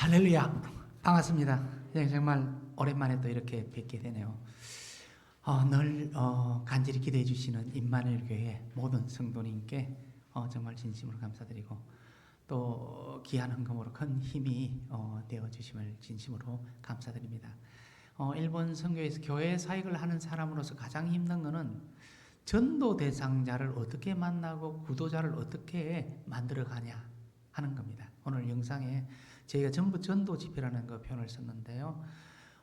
할렐루야, 반갑습니다. 정말 오랜만에 또 이렇게 뵙게 되네요. 늘 간절히 기대해 주시는 임마누엘 교회 모든 성도님께 정말 진심으로 감사드리고 또 귀한 헌금으로 큰 힘이 되어 주심을 진심으로 감사드립니다. 일본 선교에서 교회 사역을 하는 사람으로서 가장 힘든 것은 전도 대상자를 어떻게 만나고 구도자를 어떻게 만들어 가냐 하는 겁니다. 오늘 영상에 저희가 전부 전도 집회라는 거 표현을 썼는데요.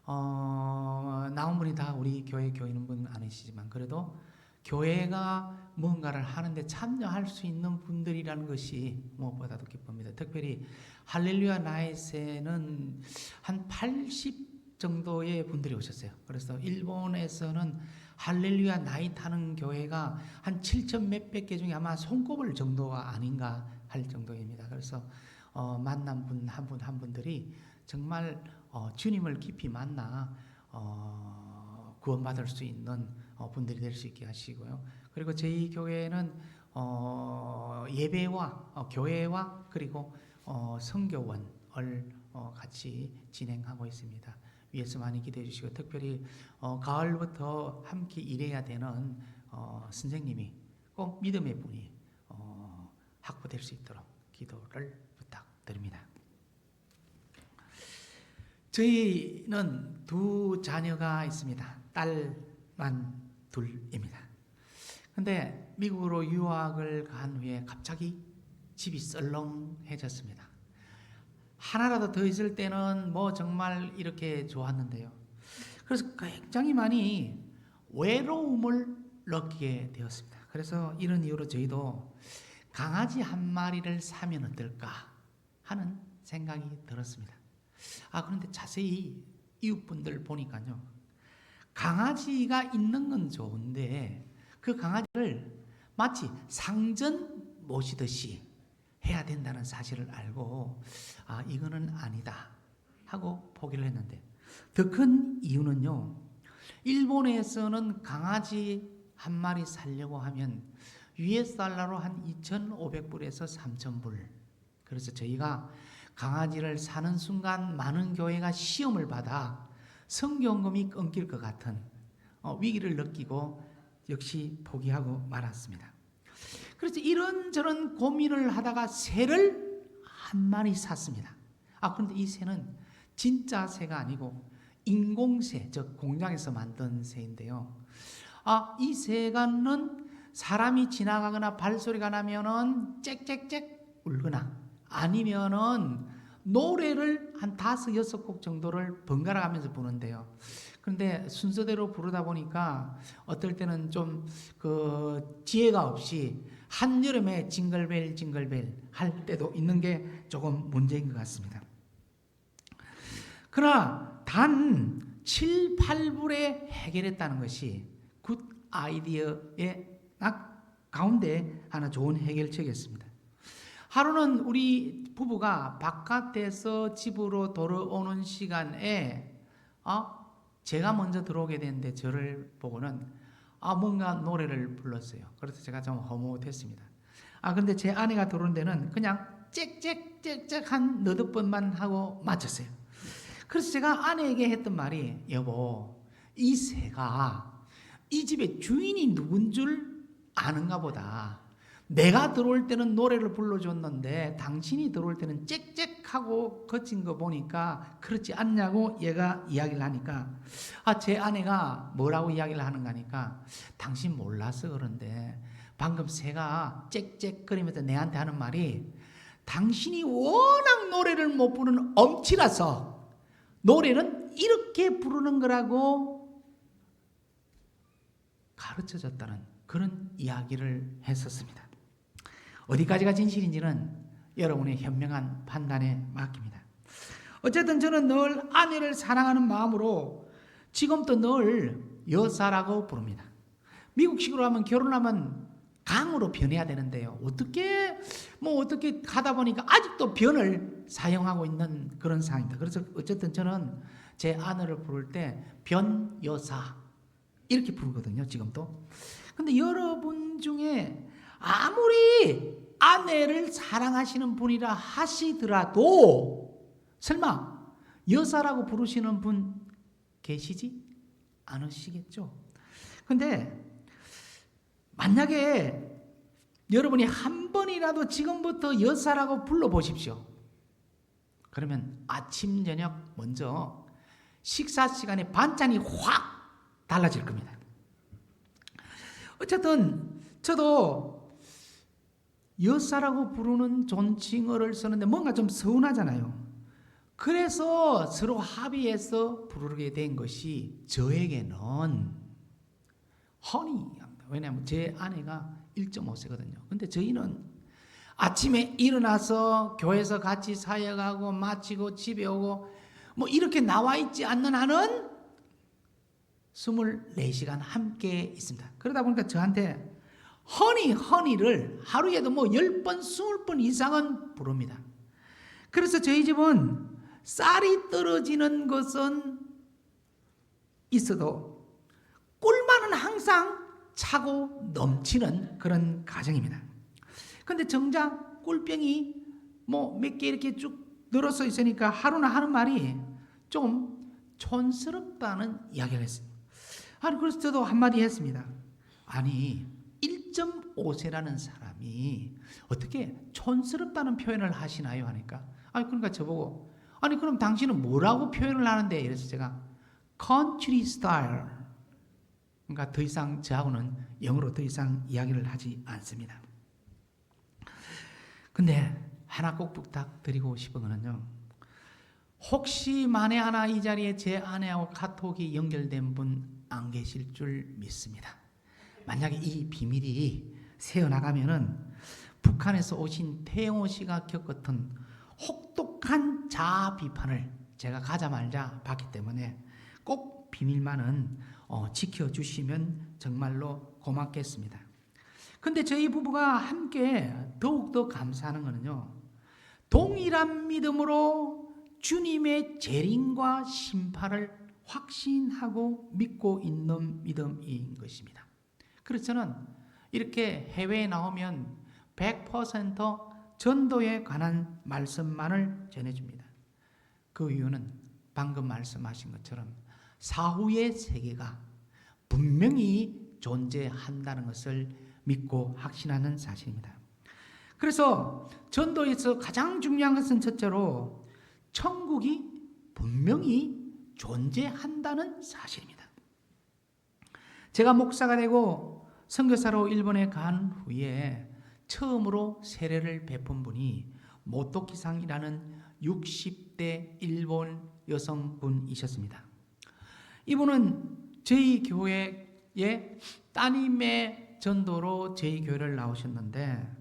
나온 분이 다 우리 교회 교인분 아니시지만 그래도 교회가 뭔가를 하는데 참여할 수 있는 분들이라는 것이 무엇보다도 기쁩니다. 특별히 할렐루야 나잇에는 한 80 정도의 분들이 오셨어요. 그래서 일본에서는 할렐루야 나잇 하는 교회가 한 7천 몇백 개 중에 아마 손꼽을 정도가 아닌가 할 정도입니다. 그래서 만난 분 한 분 한 분들이 정말 주님을 깊이 만나 구원받을 수 있는 분들이 될 수 있게 하시고요. 그리고 저희 교회는 예배와 교회와 그리고 선교원을 같이 진행하고 있습니다. 위에서 많이 기대해 주시고 특별히 가을부터 함께 일해야 되는 선생님이 꼭 믿음의 분이 확보될 수 있도록 기도를 부탁드립니다. 저희는 두 자녀가 있습니다. 딸만 둘입니다. 근데 미국으로 유학을 간 후에 갑자기 집이 썰렁해졌습니다. 하나라도 더 있을 때는 뭐 정말 이렇게 좋았는데요. 그래서 굉장히 많이 외로움을 느끼게 되었습니다. 그래서 이런 이유로 저희도 강아지 한 마리를 사면 어떨까 하는 생각이 들었습니다. 그런데 자세히 이웃분들 보니까요. 강아지가 있는 건 좋은데 그 강아지를 마치 상전 모시듯이 해야 된다는 사실을 알고 이거는 아니다 하고 포기를 했는데 더 큰 이유는요. 일본에서는 강아지 한 마리 살려고 하면 US 달러로 한 2,500불에서 3,000불. 그래서 저희가 강아지를 사는 순간 많은 교회가 시험을 받아 성경금이 끊길 것 같은 위기를 느끼고 역시 포기하고 말았습니다. 그래서 이런저런 고민을 하다가 새를 한 마리 샀습니다. 그런데 이 새는 진짜 새가 아니고 인공새, 즉 공장에서 만든 새인데요. 이 새가는 사람이 지나가거나 발소리가 나면은 짹짹짹 울거나 아니면은 노래를 한 5, 6곡 정도를 번갈아 가면서 부르는데요. 그런데 순서대로 부르다 보니까 어떨 때는 좀 지혜가 없이 한여름에 징글벨 징글벨 할 때도 있는 게 조금 문제인 것 같습니다. 그러나 단 7, 8불에 해결했다는 것이 굿 아이디어의 가운데 하나 좋은 해결책이었습니다. 하루는 우리 부부가 바깥에서 집으로 돌아오는 시간에 제가 먼저 들어오게 됐는데 저를 보고는 뭔가 노래를 불렀어요. 그래서 제가 좀 허무했습니다. 그런데 제 아내가 들어온 데는 그냥 짹짹짹짹 한 너댓 번만 하고 마쳤어요. 그래서 제가 아내에게 했던 말이 여보 이 새가 이 집의 주인이 누군 줄 아는가 보다. 내가 들어올 때는 노래를 불러줬는데 당신이 들어올 때는 짹짹하고 거친 거 보니까 그렇지 않냐고 얘가 이야기를 하니까 제 아내가 뭐라고 이야기를 하는가 하니까 당신 몰라서 그런데 방금 새가 짹짹거리면서 내한테 하는 말이 당신이 워낙 노래를 못 부르는 엄치라서 노래는 이렇게 부르는 거라고 가르쳐줬다는 그런 이야기를 했었습니다. 어디까지가 진실인지는 여러분의 현명한 판단에 맡깁니다. 어쨌든 저는 늘 아내를 사랑하는 마음으로 지금도 늘 여사라고 부릅니다. 미국식으로 하면 결혼하면 강으로 변해야 되는데요. 어떻게 가다 보니까 아직도 변을 사용하고 있는 그런 상황입니다. 그래서 어쨌든 저는 제 아내를 부를 때 변여사 이렇게 부르거든요. 지금도. 근데 여러분 중에 아무리 아내를 사랑하시는 분이라 하시더라도 설마 여사라고 부르시는 분 계시지 않으시겠죠? 근데 만약에 여러분이 한 번이라도 지금부터 여사라고 불러보십시오. 그러면 아침 저녁 먼저 식사 시간에 반찬이 확 달라질 겁니다. 어쨌든 저도 여사라고 부르는 존칭어를 쓰는데 뭔가 좀 서운하잖아요. 그래서 서로 합의해서 부르게 된 것이 저에게는 허니, 왜냐하면 제 아내가 1.5세거든요. 근데 저희는 아침에 일어나서 교회에서 같이 사역하고 마치고 집에 오고 뭐 이렇게 나와 있지 않는 한은 24시간 함께 있습니다. 그러다 보니까 저한테 허니를 하루에도 뭐 10번, 20번 이상은 부릅니다. 그래서 저희 집은 쌀이 떨어지는 것은 있어도 꿀만은 항상 차고 넘치는 그런 가정입니다. 근데 정작 꿀병이 뭐 몇 개 이렇게 쭉 늘어서 있으니까 하루나 하는 말이 좀 촌스럽다는 이야기를 했습니다. 아니, 그래서 저도 한마디 했습니다. 아니, 1.5세라는 사람이 어떻게 촌스럽다는 표현을 하시나요? 하니까, 아니, 그러니까 저보고, 아니, 그럼 당신은 뭐라고 표현을 하는데? 이래서 제가 country style. 그러니까 더 이상 저하고는 영어로 더 이상 이야기를 하지 않습니다. 근데 하나 꼭 부탁드리고 싶은 거는요. 혹시 만에 하나 이 자리에 제 아내하고 카톡이 연결된 분 안 계실 줄 믿습니다. 만약에 이 비밀이 새어나가면은 북한에서 오신 태영호 씨가 겪었던 혹독한 자아 비판을 제가 가자마자 받기 때문에 꼭 비밀만은 지켜주시면 정말로 고맙겠습니다. 근데 저희 부부가 함께 더욱더 감사하는 것은요, 동일한 믿음으로 주님의 재림과 심판을 확신하고 믿고 있는 믿음인 것입니다. 그래서 저는 이렇게 해외에 나오면 100% 전도에 관한 말씀만을 전해줍니다. 그 이유는 방금 말씀하신 것처럼 사후의 세계가 분명히 존재한다는 것을 믿고 확신하는 사실입니다. 그래서 전도에서 가장 중요한 것은 첫째로 천국이 분명히 존재한다는 사실입니다. 제가 목사가 되고 선교사로 일본에 간 후에 처음으로 세례를 베푼 분이 모토키상이라는 60대 일본 여성분이셨습니다. 이분은 저희 교회의 따님의 전도로 저희 교회를 나오셨는데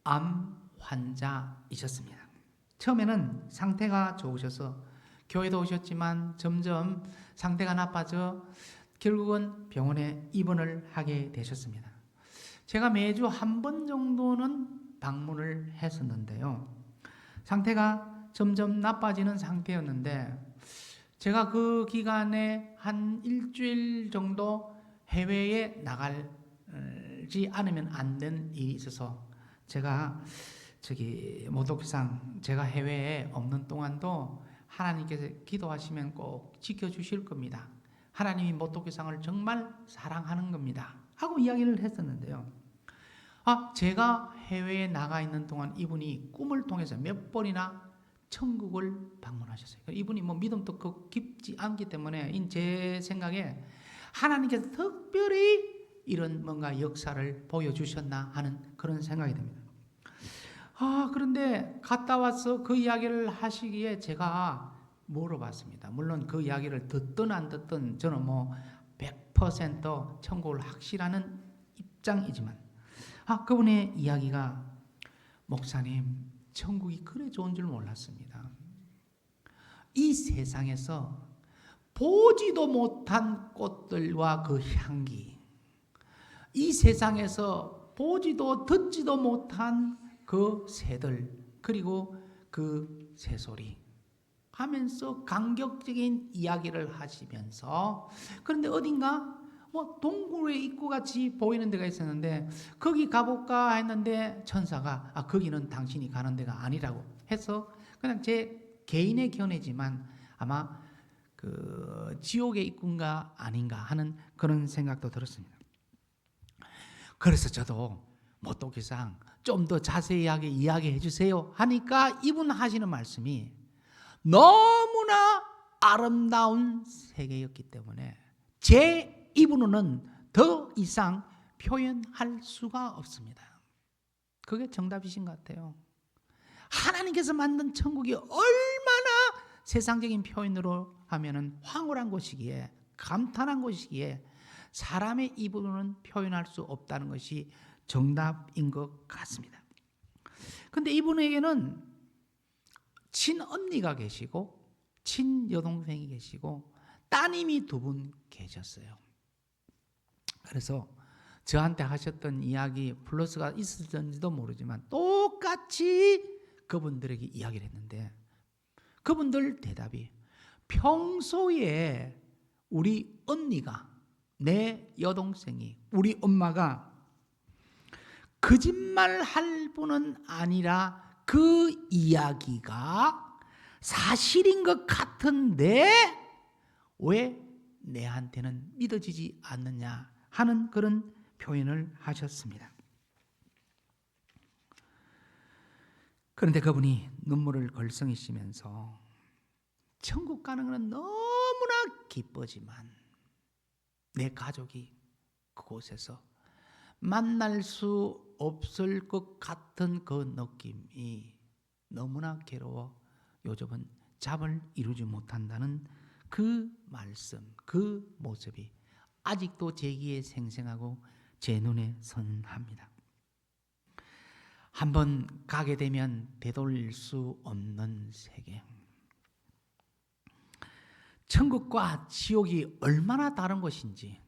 암 환자이셨습니다. 처음에는 상태가 좋으셔서 교회도 오셨지만 점점 상태가 나빠져 결국은 병원에 입원을 하게 되셨습니다. 제가 매주 한 번 정도는 방문을 했었는데요. 상태가 점점 나빠지는 상태였는데 제가 그 기간에 한 일주일 정도 해외에 나가지 않으면 안 된 일이 있어서 제가 모독상 제가 해외에 없는 동안도 하나님께서 기도하시면 꼭 지켜주실 겁니다. 하나님이 모독상을 정말 사랑하는 겁니다. 하고 이야기를 했었는데요. 제가 해외에 나가 있는 동안 이분이 꿈을 통해서 몇 번이나 천국을 방문하셨어요. 이분이 뭐 믿음도 그 깊지 않기 때문에 제 생각에 하나님께서 특별히 이런 뭔가 역사를 보여주셨나 하는 그런 생각이 듭니다. 그런데 갔다 와서 그 이야기를 하시기에 제가 물어봤습니다. 물론 그 이야기를 듣든 안 듣든 저는 뭐 100% 천국을 확실하는 입장이지만 그분의 이야기가 목사님 천국이 그래 좋은 줄 몰랐습니다. 이 세상에서 보지도 못한 꽃들과 그 향기, 이 세상에서 보지도 듣지도 못한 그 새들, 그리고 그 새소리 하면서 감격적인 이야기를 하시면서, 그런데 어딘가 뭐 동굴의 입구같이 보이는 데가 있었는데 거기 가볼까 했는데 천사가 거기는 당신이 가는 데가 아니라고 해서 그냥 제 개인의 견해지만 아마 그 지옥의 입구인가 아닌가 하는 그런 생각도 들었습니다. 그래서 저도 모토기상 좀 더 자세하게 이야기해 주세요 하니까 이분 하시는 말씀이 너무나 아름다운 세계였기 때문에 제 입으로는 더 이상 표현할 수가 없습니다. 그게 정답이신 것 같아요. 하나님께서 만든 천국이 얼마나 세상적인 표현으로 하면은 황홀한 곳이기에, 감탄한 곳이기에 사람의 입으로는 표현할 수 없다는 것이 정답인 것 같습니다. 그런데 이분에게는 친언니가 계시고 친여동생이 계시고 따님이 2분 계셨어요. 그래서 저한테 하셨던 이야기 플러스가 있었는지도 모르지만 똑같이 그분들에게 이야기를 했는데 그분들 대답이 평소에 우리 언니가, 내 여동생이, 우리 엄마가 거짓말 할 뿐은 아니라 그 이야기가 사실인 것 같은데 왜 내한테는 믿어지지 않느냐 하는 그런 표현을 하셨습니다. 그런데 그분이 눈물을 걸썽이시면서 천국 가는 것은 너무나 기쁘지만 내 가족이 그곳에서 만날 수 없을 것 같은 그 느낌이 너무나 괴로워 요즘은 잠을 이루지 못한다는 그 말씀, 그 모습이 아직도 제 귀에 생생하고 제 눈에 선합니다. 한번 가게 되면 되돌릴 수 없는 세계. 천국과 지옥이 얼마나 다른 것인지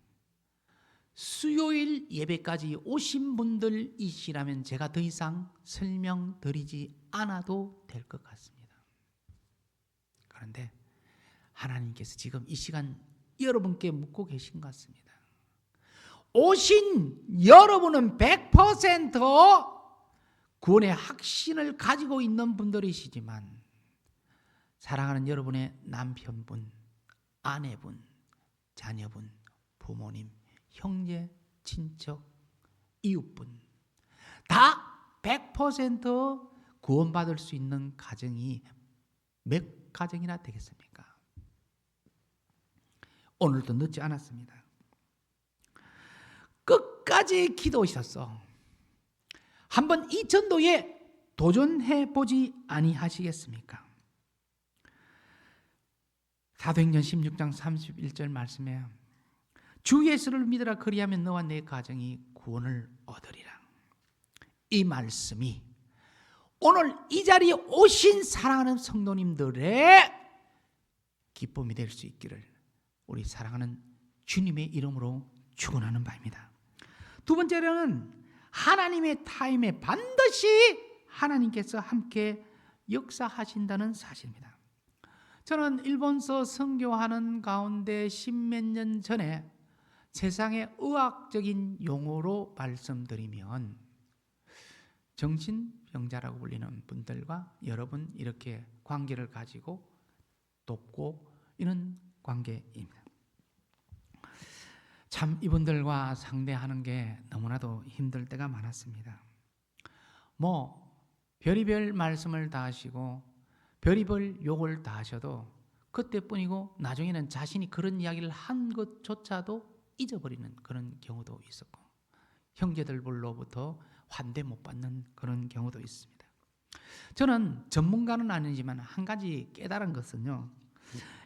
수요일 예배까지 오신 분들이시라면 제가 더 이상 설명드리지 않아도 될 것 같습니다. 그런데 하나님께서 지금 이 시간 여러분께 묻고 계신 것 같습니다. 오신 여러분은 100% 구원의 확신을 가지고 있는 분들이시지만 사랑하는 여러분의 남편분, 아내분, 자녀분, 부모님, 형제, 친척, 이웃분 다 100% 구원받을 수 있는 가정이 몇 가정이나 되겠습니까? 오늘도 늦지 않았습니다. 끝까지 기도하셨어. 한번 이 전도에 도전해 보지 아니하시겠습니까? 사도행전 16장 31절 말씀에 주 예수를 믿으라 그리하면 너와 내 가정이 구원을 얻으리라. 이 말씀이 오늘 이 자리에 오신 사랑하는 성도님들의 기쁨이 될 수 있기를 우리 사랑하는 주님의 이름으로 축원하는 바입니다. 두 번째로는 하나님의 타임에 반드시 하나님께서 함께 역사하신다는 사실입니다. 저는 일본서 선교하는 가운데 10몇 년 전에 세상의 의학적인 용어로 말씀드리면 정신병자라고 불리는 분들과 여러분 이렇게 관계를 가지고 돕고 이런 관계입니다. 참 이분들과 상대하는 게 너무나도 힘들 때가 많았습니다. 별의별 말씀을 다 하시고 별의별 욕을 다 하셔도 그때뿐이고 나중에는 자신이 그런 이야기를 한 것조차도 잊어버리는 그런 경우도 있었고 형제들로부터 환대 못 받는 그런 경우도 있습니다. 저는 전문가는 아니지만 한 가지 깨달은 것은요,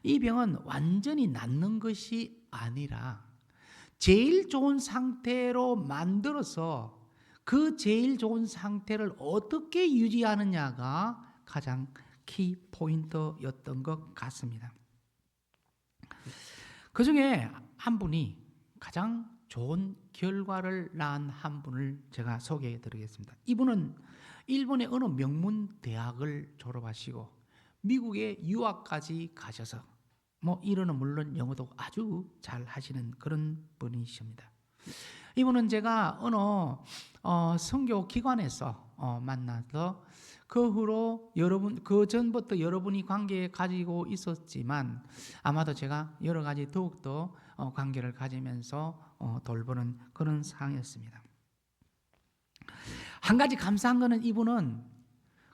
이 병은 완전히 낫는 것이 아니라 제일 좋은 상태로 만들어서 그 제일 좋은 상태를 어떻게 유지하느냐가 가장 키 포인트였던 것 같습니다. 그 중에 한 분이 가장 좋은 결과를 낳은 한 분을 제가 소개해 드리겠습니다. 이분은 일본의 어느 명문 대학을 졸업하시고 미국에 유학까지 가셔서 이론은 물론 영어도 아주 잘 하시는 그런 분이십니다. 이분은 제가 어느 선교 기관에서 만나서 그 후로 그 전부터 여러분이 관계 가지고 있었지만 아마도 제가 여러 가지 더욱더 관계를 가지면서 돌보는 그런 상황이었습니다. 한 가지 감사한 것은 이분은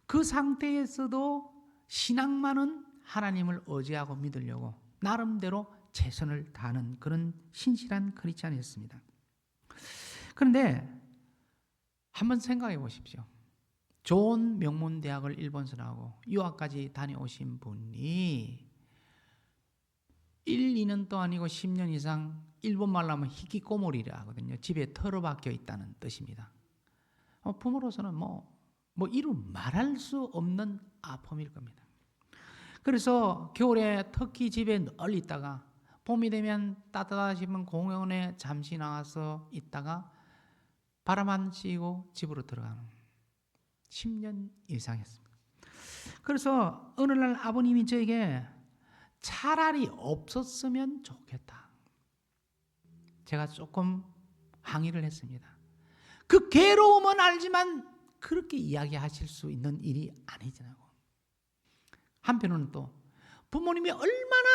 그 상태에서도 신앙만은 하나님을 의지하고 믿으려고 나름대로 최선을 다하는 그런 신실한 크리스찬이었습니다. 그런데 한번 생각해 보십시오. 좋은 명문대학을 일본에서 나오고 유학까지 다녀오신 분이 1, 2년도 아니고 10년 이상 일본말로 하면 히키코모리라 하거든요. 집에 털어박혀 있다는 뜻입니다. 부모로서는 이루 말할 수 없는 아픔일 겁니다. 그래서 겨울에 터키 집에 늘 있다가 봄이 되면 따뜻하시면 공원에 잠시 나와서 있다가 바람만 쐬고 집으로 들어가는 10년 이상 했습니다. 그래서 어느 날 아버님이 저에게 차라리 없었으면 좋겠다. 제가 조금 항의를 했습니다. 그 괴로움은 알지만 그렇게 이야기하실 수 있는 일이 아니잖아요. 한편으로는 또 부모님이 얼마나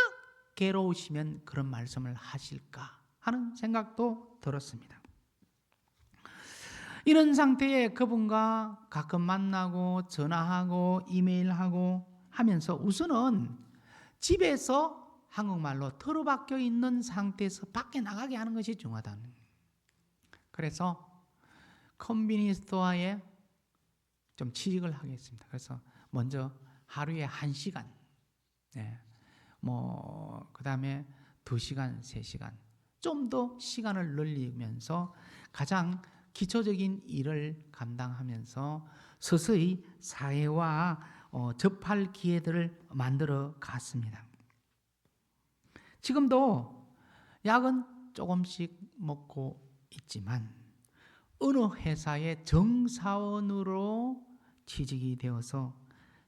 괴로우시면 그런 말씀을 하실까 하는 생각도 들었습니다. 이런 상태에 그분과 가끔 만나고 전화하고 이메일하고 하면서 우선은 집에서 한국말로 틀어박혀 있는 상태에서 밖에 나가게 하는 것이 중요하다. 그래서 컨비니언스 스토어에 좀 취직을 하겠습니다. 그래서 먼저 하루에 1시간, 그 다음에 2시간, 3시간, 좀 더 시간을 늘리면서 가장 기초적인 일을 감당하면서 서서히 사회와 접할 기회들을 만들어 갔습니다. 지금도 약은 조금씩 먹고 있지만 어느 회사의 정사원으로 취직이 되어서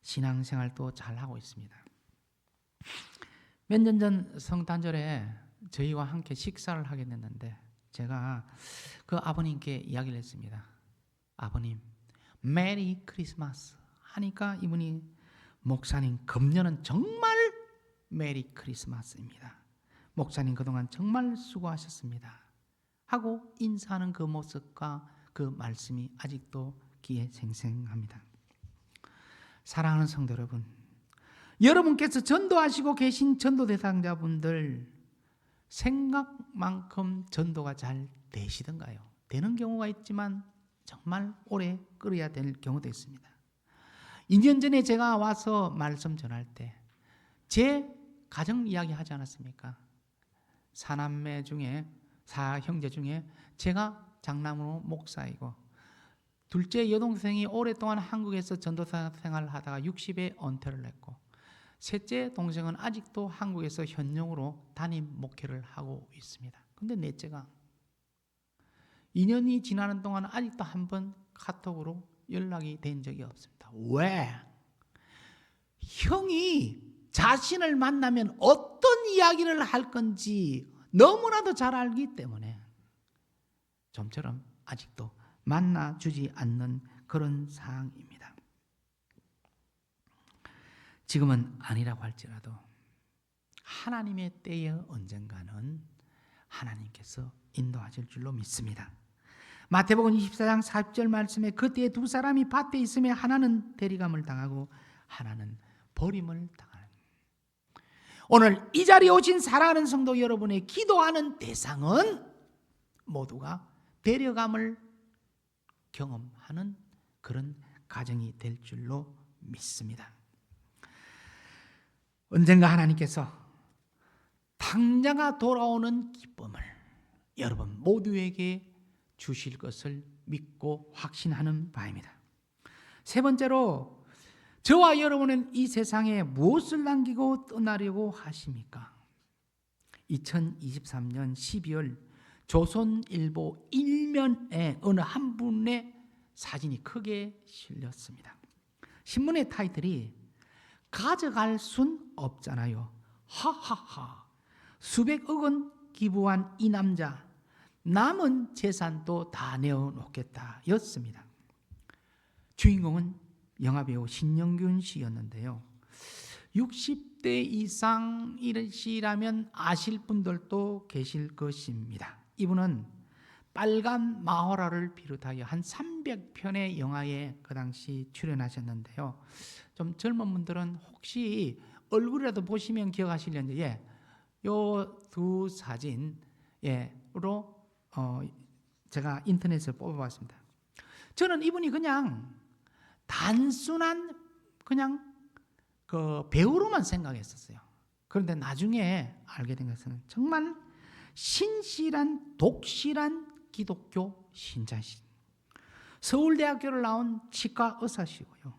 신앙생활도 잘하고 있습니다. 몇 년 전 성탄절에 저희와 함께 식사를 하게 됐는데 제가 그 아버님께 이야기를 했습니다. 아버님, 메리 크리스마스 하니까 이분이 목사님, 금년은 정말 메리 크리스마스입니다. 목사님 그동안 정말 수고하셨습니다. 하고 인사하는 그 모습과 그 말씀이 아직도 귀에 생생합니다. 사랑하는 성도 여러분, 여러분께서 전도하시고 계신 전도 대상자분들 생각만큼 전도가 잘 되시던가요? 되는 경우가 있지만 정말 오래 끌어야 될 경우도 있습니다. 2년 전에 제가 와서 말씀 전할 때 제 가정 이야기 하지 않았습니까? 4남매 중에 4형제 중에 제가 장남으로 목사이고 둘째 여동생이 오랫동안 한국에서 전도사 생활을 하다가 60에 은퇴를 했고 셋째 동생은 아직도 한국에서 현역으로 담임 목회를 하고 있습니다. 그런데 넷째가 2년이 지나는 동안 아직도 한 번 카톡으로 연락이 된 적이 없습니다. 왜? 형이 자신을 만나면 어떤 이야기를 할 건지 너무나도 잘 알기 때문에 좀처럼 아직도 만나주지 않는 그런 상황입니다. 지금은 아니라고 할지라도 하나님의 때에 언젠가는 하나님께서 인도하실 줄로 믿습니다. 마태복음 24장 40절 말씀에 그때에 두 사람이 밭에 있으며 하나는 대리감을 당하고 하나는 버림을 당하는. 오늘 이 자리에 오신 사랑하는 성도 여러분의 기도하는 대상은 모두가 데려감을 경험하는 그런 가정이 될 줄로 믿습니다. 언젠가 하나님께서 당자가 돌아오는 기쁨을 여러분 모두에게 주실 것을 믿고 확신하는 바입니다. 세 번째로 저와 여러분은 이 세상에 무엇을 남기고 떠나려고 하십니까? 2023년 12월 조선일보 일면에 어느 한 분의 사진이 크게 실렸습니다. 신문의 타이틀이 가져갈 순 없잖아요. 하하하. 수백억 원 기부한 이 남자 남은 재산도 다 내어놓겠다 였습니다. 주인공은 영화배우 신영균 씨였는데요. 60대 이상이시라면 아실 분들도 계실 것입니다. 이분은 빨간 마호라를 비롯하여 한 300편의 영화에 그 당시 출연하셨는데요. 좀 젊은 분들은 혹시 얼굴이라도 보시면 기억하시려는데, 요 두 사진으로 제가 인터넷에서 뽑아봤습니다. 저는 이분이 그냥 단순한 그냥 그 배우로만 생각했었어요. 그런데 나중에 알게 된 것은 정말 신실한 독실한 기독교 신자신, 서울대학교를 나온 치과 의사시고요,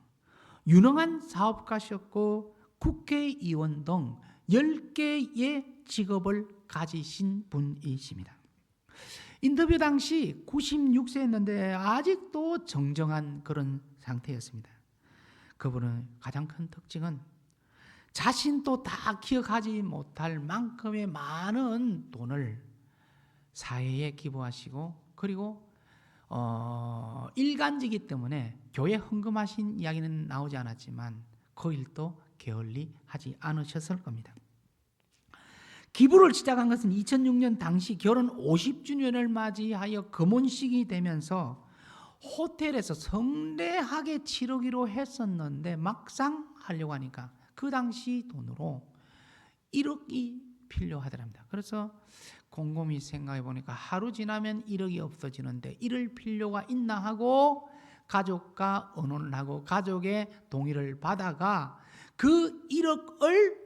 유능한 사업가셨고 국회의원 등 10개의 직업을 가지신 분이십니다. 인터뷰 당시 96세였는데 아직도 정정한 그런 상태였습니다. 그분의 가장 큰 특징은 자신도 다 기억하지 못할 만큼의 많은 돈을 사회에 기부하시고, 그리고 일간지기 때문에 교회 헌금하신 이야기는 나오지 않았지만 그 일도 게을리 하지 않으셨을 겁니다. 기부를 시작한 것은 2006년 당시 결혼 50주년을 맞이하여 금혼식이 되면서 호텔에서 성대하게 치르기로 했었는데 막상 하려고 하니까 그 당시 돈으로 1억이 필요하더랍니다. 그래서 곰곰이 생각해 보니까 하루 지나면 1억이 없어지는데 이럴 필요가 있나 하고 가족과 의논을 하고 가족의 동의를 받아가 그 1억을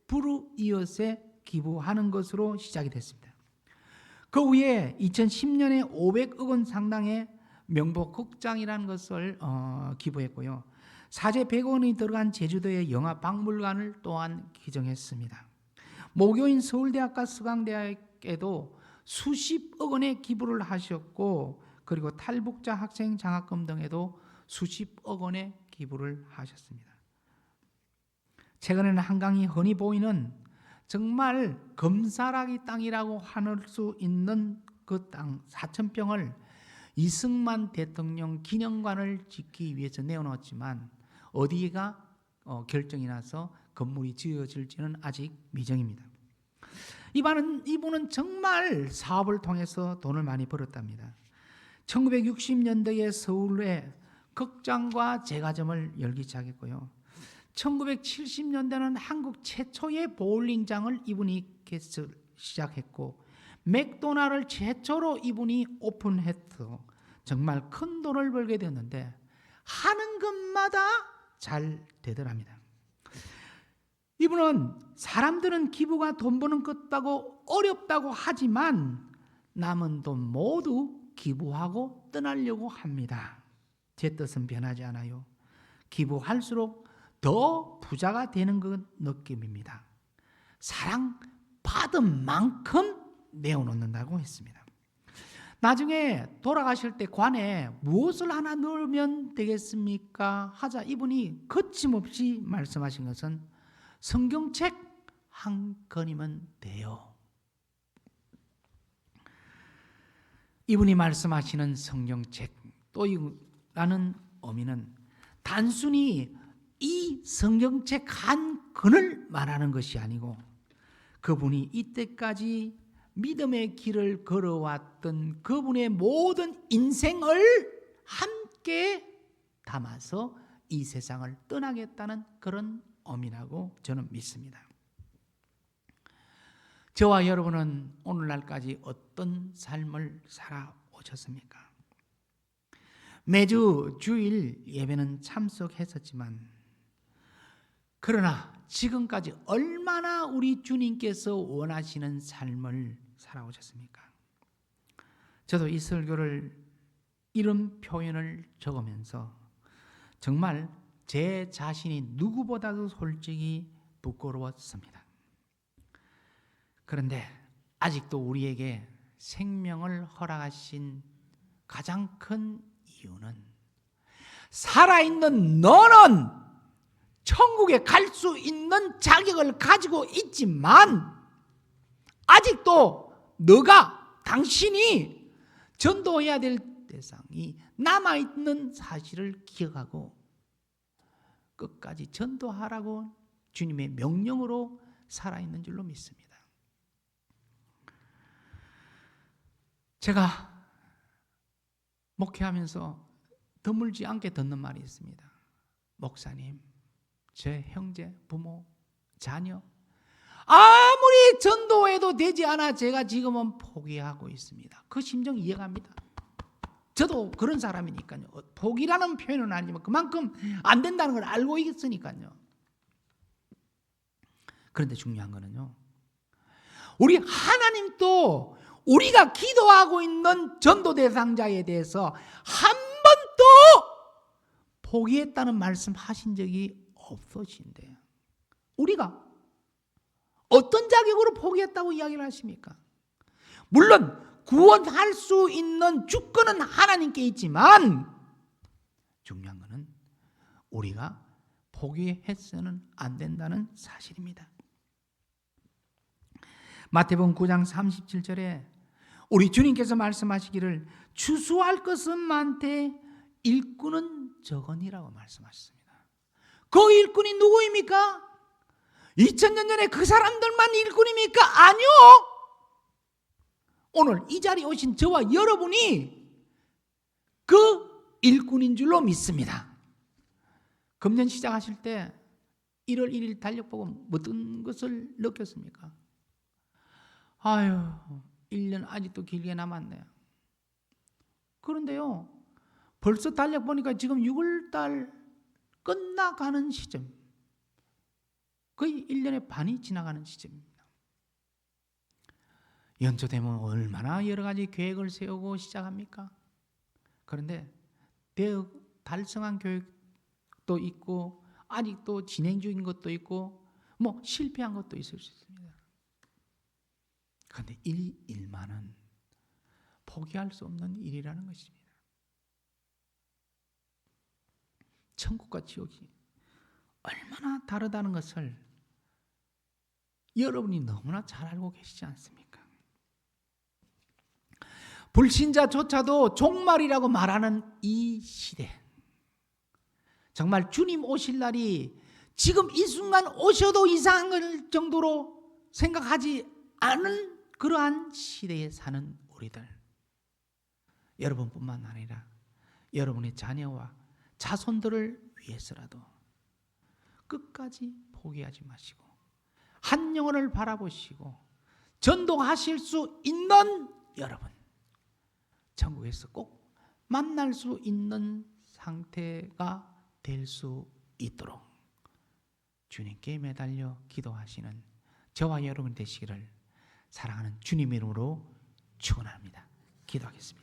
불우이웃에 기부하는 것으로 시작이 됐습니다. 그 후에 2010년에 500억 원 상당의 명복극장이라는 것을 기부했고요. 사제 100원이 들어간 제주도의 영화박물관을 또한 기증했습니다. 모교인 서울대학과 서강대학에도 수십억 원의 기부를 하셨고, 그리고 탈북자 학생 장학금 등에도 수십억 원의 기부를 하셨습니다. 최근에는 한강이 흔히 보이는 정말 금사라기 땅이라고 할 수 있는 그 땅 4,000평을 이승만 대통령 기념관을 짓기 위해서 내어놓았지만 어디가 결정이 나서 건물이 지어질지는 아직 미정입니다. 이분은 정말 사업을 통해서 돈을 많이 벌었답니다. 1960년대에 서울에 극장과 제과점을 열기 시작했고요. 1970년대는 한국 최초의 보울링장을 이분이 시작했고, 맥도날을 최초로 이분이 오픈했어 정말 큰 돈을 벌게 되었는데 하는 것마다 잘 되더랍니다. 이분은 사람들은 기부가 돈 버는 것다고 어렵다고 하지만 남은 돈 모두 기부하고 떠나려고 합니다. 제 뜻은 변하지 않아요. 기부할수록 더 부자가 되는 그 느낌입니다. 사랑 받은 만큼 내어놓는다고 했습니다. 나중에 돌아가실 때 관에 무엇을 하나 넣으면 되겠습니까? 하자 이분이 거침없이 말씀하신 것은 성경책 한 권이면 돼요. 이분이 말씀하시는 성경책 또라는 의미는 단순히 이 성경책 한 권을 말하는 것이 아니고 그분이 이때까지 믿음의 길을 걸어왔던 그분의 모든 인생을 함께 담아서 이 세상을 떠나겠다는 그런 의미라고 저는 믿습니다. 저와 여러분은 오늘날까지 어떤 삶을 살아오셨습니까? 매주 주일 예배는 참석했었지만 그러나 지금까지 얼마나 우리 주님께서 원하시는 삶을 살아오셨습니까? 저도 이 설교를 이런 표현을 적으면서 정말 제 자신이 누구보다도 솔직히 부끄러웠습니다. 그런데 아직도 우리에게 생명을 허락하신 가장 큰 이유는 살아있는 너는 천국에 갈 수 있는 자격을 가지고 있지만 아직도 너가 당신이 전도해야 될 대상이 남아있는 사실을 기억하고 끝까지 전도하라고 주님의 명령으로 살아있는 줄로 믿습니다. 제가 목회하면서 드물지 않게 듣는 말이 있습니다. 목사님, 제 형제, 부모, 자녀 아무리 전도해도 되지 않아 제가 지금은 포기하고 있습니다. 그 심정 이해갑니다. 저도 그런 사람이니까요. 포기라는 표현은 아니지만 그만큼 안 된다는 걸 알고 있으니까요. 그런데 중요한 거는요, 우리 하나님도 우리가 기도하고 있는 전도 대상자에 대해서 한 번도 포기했다는 말씀 하신 적이 없으신데요. 우리가 어떤 자격으로 포기했다고 이야기를 하십니까? 물론 구원할 수 있는 주권은 하나님께 있지만 중요한 것은 우리가 포기해서는 안 된다는 사실입니다. 마태복음 9장 37절에 우리 주님께서 말씀하시기를 추수할 것은 많되 일꾼은 적으니라고 말씀하셨습니다. 그 일꾼이 누구입니까? 2000년 전에 그 사람들만 일꾼입니까? 아니요. 오늘 이 자리에 오신 저와 여러분이 그 일꾼인 줄로 믿습니다. 금년 시작하실 때 1월 1일 달력보고 어떤 것을 느꼈습니까? 아유, 1년 아직도 길게 남았네요. 그런데요, 벌써 달력 보니까 지금 6월달 끝나가는 시점, 거의 1년의 반이 지나가는 시점입니다. 연초 되면 얼마나 여러 가지 계획을 세우고 시작합니까? 그런데 달성한 계획도 있고 아직도 진행 중인 것도 있고 뭐 실패한 것도 있을 수 있습니다. 그런데 일만은 포기할 수 없는 일이라는 것입니다. 천국과 지옥이 얼마나 다르다는 것을 여러분이 너무나 잘 알고 계시지 않습니까? 불신자조차도 종말이라고 말하는 이 시대, 정말 주님 오실 날이 지금 이 순간 오셔도 이상할 정도로 생각하지 않은 그러한 시대에 사는 우리들, 여러분뿐만 아니라 여러분의 자녀와 자손들을 위해서라도 끝까지 포기하지 마시고 한 영혼을 바라보시고 전도하실 수 있는 여러분, 천국에서 꼭 만날 수 있는 상태가 될 수 있도록 주님께 매달려 기도하시는 저와 여러분 되시기를 사랑하는 주님 이름으로 축원합니다. 기도하겠습니다.